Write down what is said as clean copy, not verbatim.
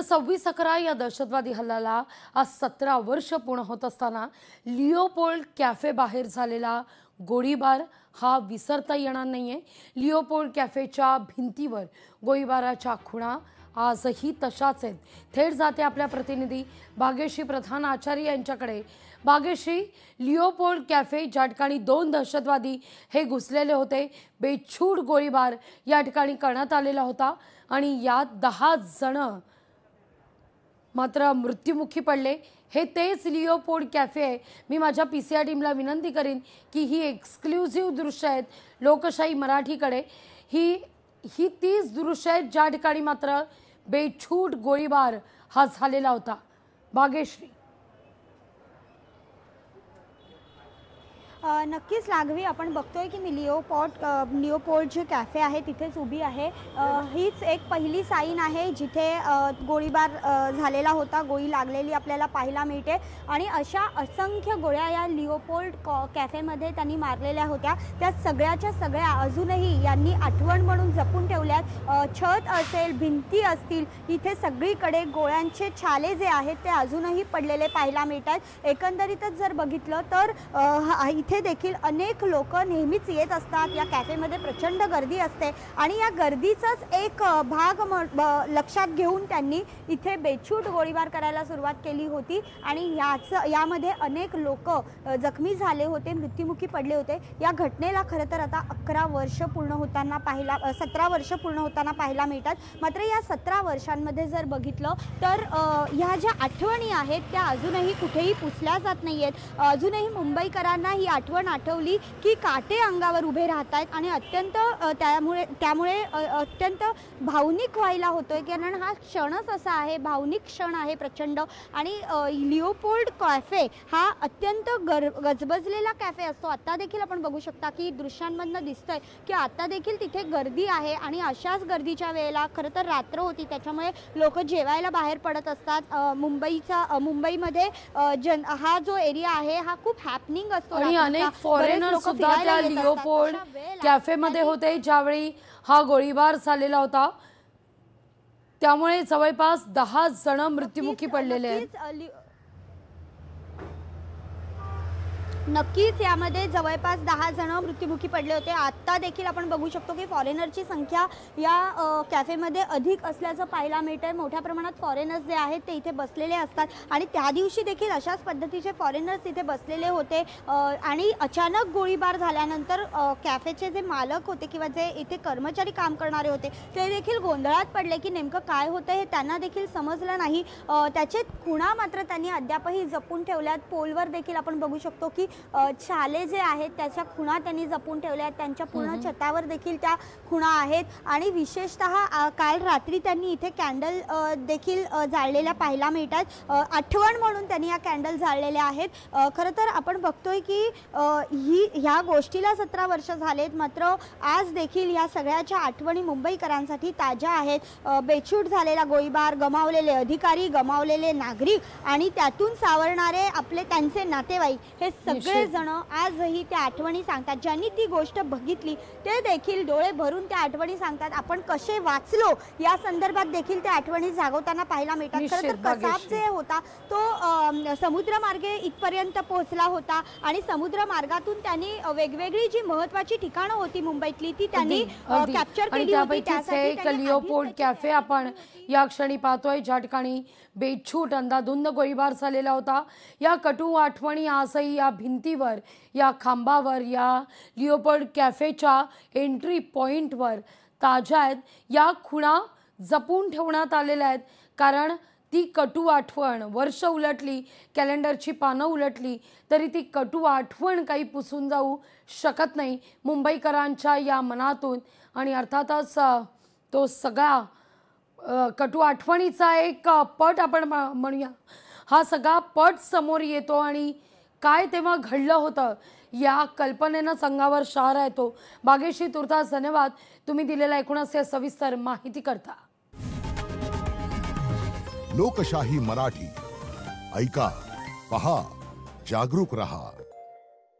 तर 26/11 या दहशतवादी हल्ल्याला आज 17 वर्ष पूर्ण होत असताना लिओपोल्ड कॅफे बाहेर झालेला गोळीबार हा विसरता येणार नाहीये। लिओपोल्ड कॅफेच्या भिंतीवर गोळीबाराच्या खुणा आजही तशाच आहेत। थेट जाते आपल्या प्रतिनिधी भाग्यश्री प्रधान आचार्य यांच्याकडे। भाग्यश्री, लिओपोल्ड कॅफे ज्या ठिकाणी 2 दहशतवादी हे घुसलेले होते, बेछूट गोळीबार या ठिकाणी करण्यात आलेला होता आणि यात 10 जण मात्र मृत्युमुखी पडले। हे तेच लिओपोल्ड कॅफे आहे। मी माझ्या पीसीआर टीमला विनंती करीन की ही एक्सक्लुझिव्ह दृश्य आहेत लोकशाही मराठीकडे। ही तीच दृश्य आहेत ज्या ठिकाणी मात्र बेछूट गोळीबार हा झालेला होता। भाग्यश्री, नक्कीच लाघवी, आपण बघतोय की मी लिओपोल्ड जे कॅफे आहे तिथेच उभी आहे। हीच एक पहिली साईन आहे जिथे गोळीबार झालेला होता, गोळी लागलेली आपल्याला पाहायला मिळते आणि अशा असंख्य गोळ्या या लिओपोल्ड कॅफेमध्ये त्यांनी मारलेल्या होत्या। त्या सगळ्याच्या सगळ्या अजूनही यांनी आठवण म्हणून जपून ठेवल्यात। छत असेल, भिंती असतील, इथे सगळीकडे गोळ्यांचे छाले जे आहेत ते अजूनही पडलेले पाहायला मिळतात। एकंदरीतच जर बघितलं तर इथे देखील अनेक लोक नेहमीच येत असतात। या कॅफेमध्ये प्रचंड गर्दी असते आणि या गर्दीचाच एक भाग लक्षात घेऊन त्यांनी इथे बेछूट गोळीबार करायला सुरुवात केली होती आणि यामध्ये अनेक लोक जखमी झाले होते, मृत्युमुखी पडले होते। या घटनेला खरं तर आता 17 वर्ष पूर्ण होताना पाहायला मिळतात। मात्र या 17 वर्षांमध्ये जर बघितलं तर ह्या ज्या आठवणी आहेत त्या अजूनही कुठेही पुसल्या जात नाहीयेत। अजूनही मुंबईकरांना ही आठवण आठवली की काटे अंगावर उभे राहतात आणि अत्यंत त्यामुळे अत्यंत भावनिक व्हायला होतोय, कारण हा क्षणच असा आहे, भावनिक क्षण आहे प्रचंड। आणि लिओपोल्ड कॅफे हा अत्यंत गजबजलेला कॅफे असतो। आता देखील आपण बघू शकता की दृश्यांमधनं दिसतंय की आता देखील तिथे गर्दी आहे आणि अशाच गर्दीच्या वेळेला खरं तर रात्र होती, त्याच्यामुळे लोक जेवायला बाहेर पडत असतात। मुंबईमध्ये हा जो एरिया आहे हा खूप हॅपनिंग असतो आणि अनेक फॉरेनर सुद्धा त्या लिओपोल्ड कॅफे मध्ये होते ज्यावेळी हा गोळीबार झालेला होता। त्यामुळे जवळपास 10 जण मृत्युमुखी पडलेले आहेत। नक्कीच यामध्ये जवळपास 10 जण मृत्युमुखी पडले होते। आता देखील आपण बघू शकतो की फॉरेनरची संख्या या कॅफेमध्ये अधिक असल्याचं पाहायला मिळतंय। मोठ्या प्रमाणात फॉरेनर्स जे आहेत ते इथे बसलेले असतात आणि त्या दिवशी देखील अशाच पद्धतीचे फॉरेनर्स इथे बसलेले होते आणि अचानक गोळीबार झाल्यानंतर कॅफेचे जे मालक होते किंवा जे इथे कर्मचारी काम करणारे होते ते देखील गोंधळात पडले की नेमकं काय होतं हे त्यांना देखील समजलं नाही। त्याचे खुणा मात्र त्यांनी अद्यापही जपून ठेवल्यात। पोलवर देखील आपण बघू शकतो की छाले जे आहेत त्याच्या खुणा त्यांनी जपून ठेवल्या आहेत। त्यांच्या पूर्ण छतावर देखील त्या खुणा आहेत आणि विशेषतः काल रात्री त्यांनी इथे कॅन्डल देखील जाळलेल्या पाहायला मिळतात। आठवण म्हणून त्यांनी या कॅन्डल जाळलेल्या आहेत। खरं तर आपण बघतोय की ह्या गोष्टीला 17 वर्ष झालेत, मात्र आज देखील या सगळ्याच्या आठवणी मुंबईकरांसाठी ताज्या आहेत। बेछूट झालेला गोळीबार, गमावलेले अधिकारी, गमावलेले नागरिक आणि त्यातून सावरणारे त्यांचे नातेवाईक हे सगळे जण आजही त्या आठवणी सांगतात। ज्यांनी ती गोष्ट बघितली ते देखील डोळे भरून त्या आठवणी सांगतात। आपण कसे वाचलो या संदर्भात देखील त्या आठवणी जागवताना पाहायला मिळतात। खरं तर कसाब जे होता तो समुद्रमार्गे इथपर्यंत पोहोचला होता आणि समुद्रमार्गातून त्यांनी वेगवेगळी जी महत्त्वाची ठिकाणं होती मुंबईतली ती त्यांनी कॅप्चर केली होती। त्यापैकी लिओपोल्ड कॅफे आपण या क्षणी पाहतोय ज्या ठिकाणी बेछूट अंधाधुंद गोळीबार झालेला होता। या कटू आठवणी आजही या भिंतीवर, या खांबावर, या लिओपोल्ड कॅफेच्या एंट्री पॉइंटवर ताज्या आहेत। या खुणा जपून ठेवण्यात आलेल्या आहेत कारण ती कटू आठवण वर्ष उलटली, कॅलेंडरची पानं उलटली तरी ती कटू आठवण काही पुसून जाऊ शकत नाही मुंबईकरांच्या या मनातून। आणि अर्थातच तो सगळा कटू आठवणीचा एक पट आपण म्हणूया, हा सगळा पट समोर येतो आणि काय तेव्हा घडलं होतं या कल्पनेनं अंगावर शहारा येतो। भाग्यश्री, तुर्तास धन्यवाद तुम्ही दिलेला एकूणच सविस्तर माहिती करता। लोकशाही मराठी ऐका, पहा, जागरूक रहा।